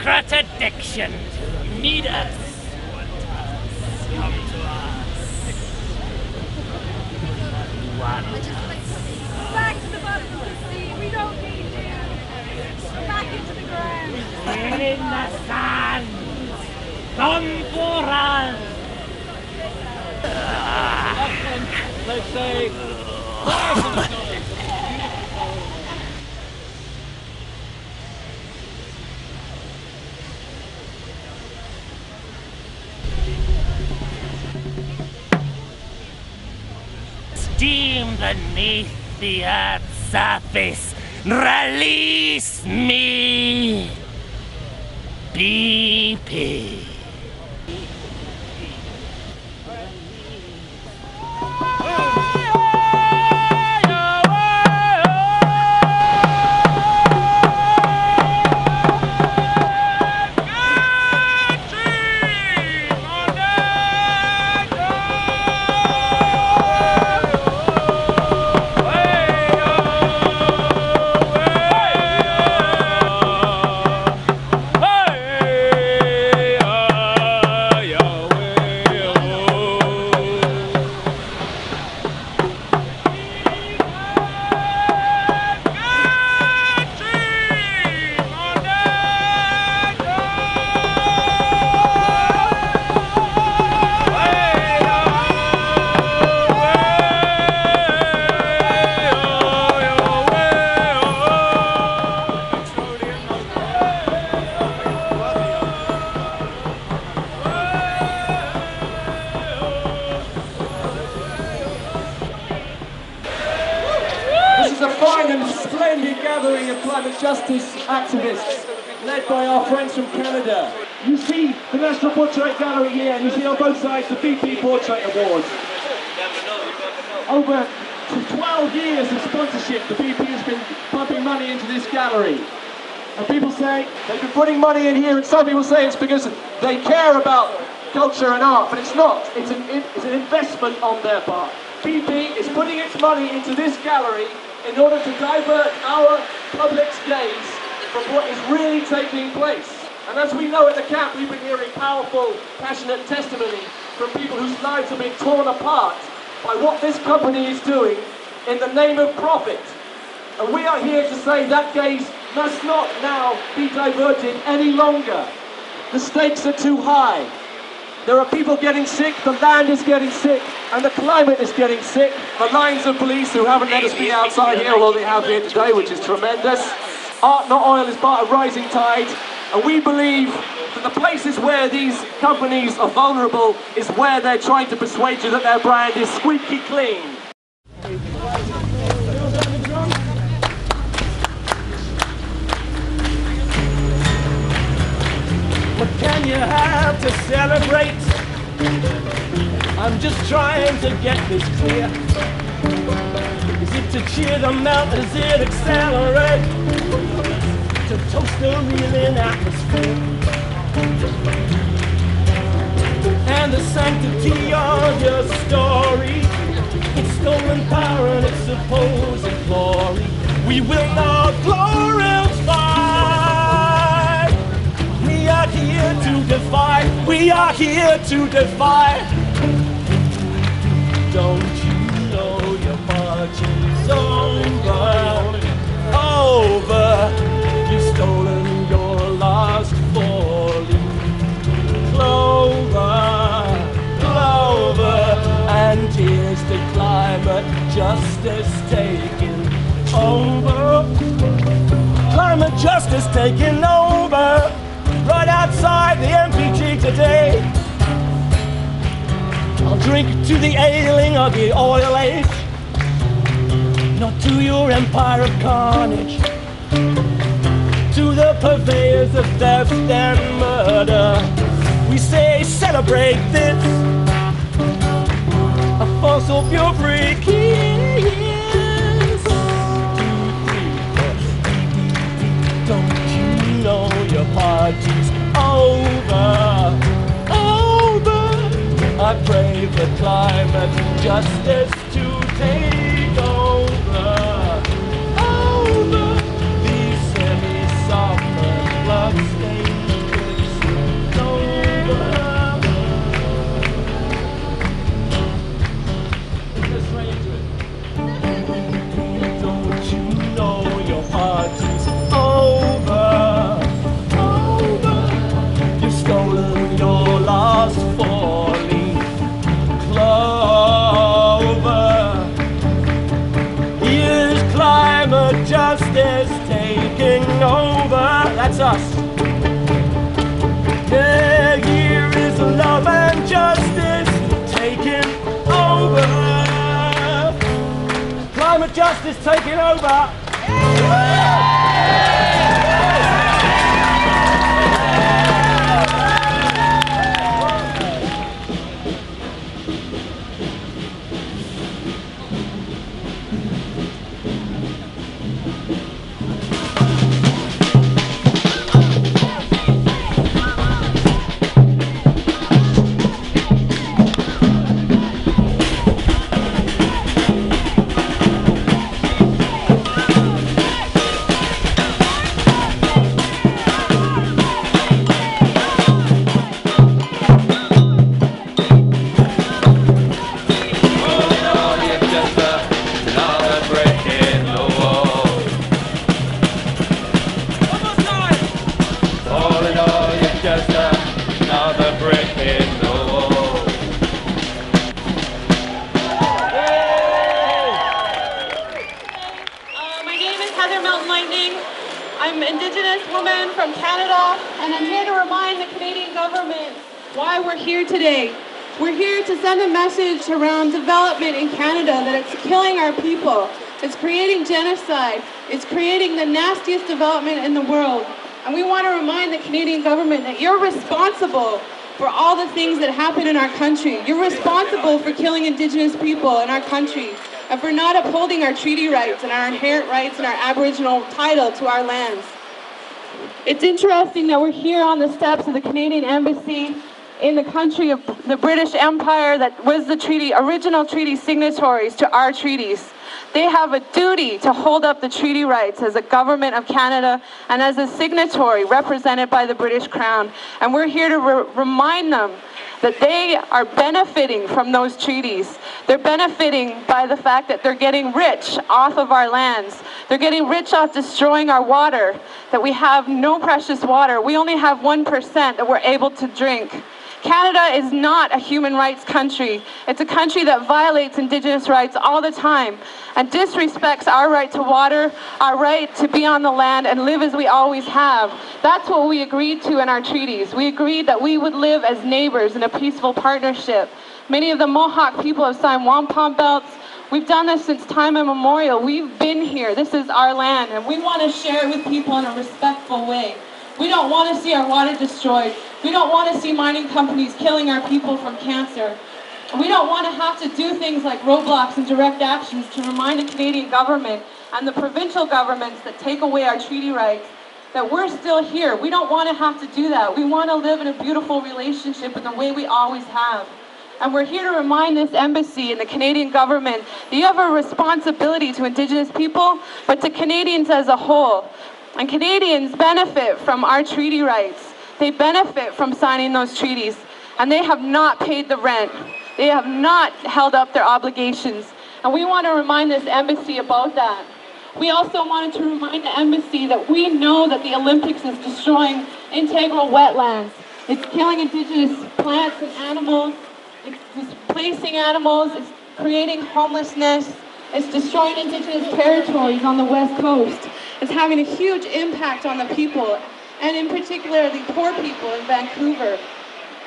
secret addictions. You need us. Come to us. Want us. Back to the bottom of the sea. We don't need you. Go back into the ground. In the sand. Come for us. Let's say, Steam beneath the earth's surface. Release me. BP. A fine and splendid gathering of climate justice activists led by our friends from Canada. You see the National Portrait Gallery here, and you see on both sides the BP Portrait Awards. Over 12 years of sponsorship, the BP has been pumping money into this gallery. And people say they've been putting money in here, and some people say it's because they care about culture and art, but it's not. It's an investment on their part. BP is putting its money into this gallery in order to divert our public's gaze from what is really taking place. And as we know at the camp, we've been hearing powerful, passionate testimony from people whose lives have been torn apart by what this company is doing in the name of profit. And we are here to say that gaze must not now be diverted any longer. The stakes are too high. There are people getting sick, the land is getting sick, and the climate is getting sick. The lines of police who haven't let us be outside here, although they have here today, which is tremendous. Art not oil is part of rising tide, and we believe that the places where these companies are vulnerable is where they're trying to persuade you that their brand is squeaky clean. what can you have to celebrate? I'm just trying to get this clear. Is it to cheer them out? Is it accelerate? To toast the reeling atmosphere? And the sanctity of your story, it's stolen power and it's supposed glory. We will not glorify. We are here to defy. We are here to defy. Don't you know your marching's over? Over. You've stolen your last four-leaf clover, clover. And here's the climate justice taking over. Climate justice taking over. Right outside the MPG today. I'll drink to the ailing of the oil age, not to your empire of carnage, to the purveyors of theft and murder. We say celebrate this, a fossil fuel free kiss. Don't you know your party's over, over? I pray for climate justice to take over, over these semi-soft blood-stained that's us. Yeah, here is love and justice taking over. Climate justice taking over. I'm an Indigenous woman from Canada, and I'm here to remind the Canadian government why we're here today. We're here to send a message around development in Canada that it's killing our people. It's creating genocide. It's creating the nastiest development in the world. And we want to remind the Canadian government that you're responsible for all the things that happen in our country. You're responsible for killing Indigenous people in our country and for not upholding our treaty rights and our inherent rights and our Aboriginal title to our lands. It's interesting that we're here on the steps of the Canadian Embassy in the country of the British Empire that was the original treaty signatories to our treaties. They have a duty to hold up the treaty rights as a government of Canada and as a signatory represented by the British Crown. And we're here to remind them that they are benefiting from those treaties. They're benefiting by the fact that they're getting rich off of our lands. They're getting rich off destroying our water, that we have no precious water. We only have 1% that we're able to drink. Canada is not a human rights country. It's a country that violates Indigenous rights all the time and disrespects our right to water, our right to be on the land and live as we always have. That's what we agreed to in our treaties. We agreed that we would live as neighbors in a peaceful partnership. Many of the Mohawk people have signed wampum belts. We've done this since time immemorial. We've been here. This is our land, and we want to share it with people in a respectful way. We don't want to see our water destroyed. We don't want to see mining companies killing our people from cancer. We don't want to have to do things like roadblocks and direct actions to remind the Canadian government and the provincial governments that take away our treaty rights that we're still here. We don't want to have to do that. We want to live in a beautiful relationship in the way we always have. And we're here to remind this embassy and the Canadian government that you have a responsibility to Indigenous people, but to Canadians as a whole. And Canadians benefit from our treaty rights. They benefit from signing those treaties, and they have not paid the rent. They have not held up their obligations, and we want to remind this embassy about that. We also wanted to remind the embassy that we know that the Olympics is destroying integral wetlands. It's killing Indigenous plants and animals. It's displacing animals. It's creating homelessness. It's destroying Indigenous territories on the West Coast. It's having a huge impact on the people, and in particular the poor people in Vancouver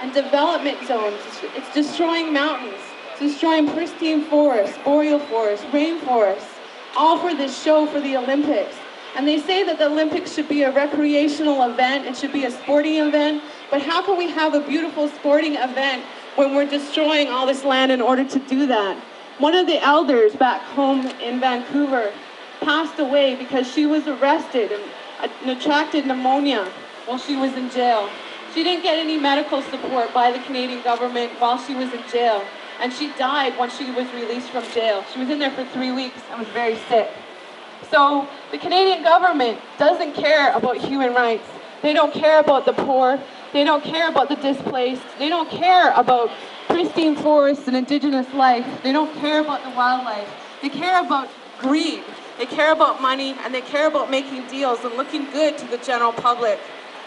and development zones. It's destroying mountains. It's destroying pristine forests, boreal forests, rainforests, all for this show for the Olympics. And they say that the Olympics should be a recreational event, it should be a sporting event, but how can we have a beautiful sporting event when we're destroying all this land in order to do that? One of the elders back home in Vancouver passed away because she was arrested and attracted pneumonia while she was in jail. She didn't get any medical support by the Canadian government while she was in jail, and she died when she was released from jail. She was in there for 3 weeks and was very sick. So the Canadian government doesn't care about human rights. They don't care about the poor. They don't care about the displaced. They don't care about pristine forests and Indigenous life. They don't care about the wildlife. They care about greed. They care about money, and they care about making deals and looking good to the general public.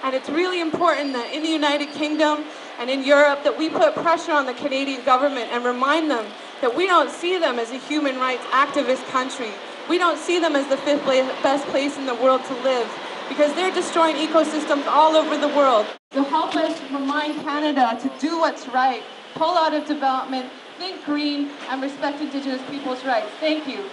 And it's really important that in the United Kingdom and in Europe that we put pressure on the Canadian government and remind them that we don't see them as a human rights activist country. We don't see them as the fifth best place in the world to live. because they're destroying ecosystems all over the world. So help us remind Canada to do what's right, pull out of development, think green, and respect Indigenous people's rights. Thank you.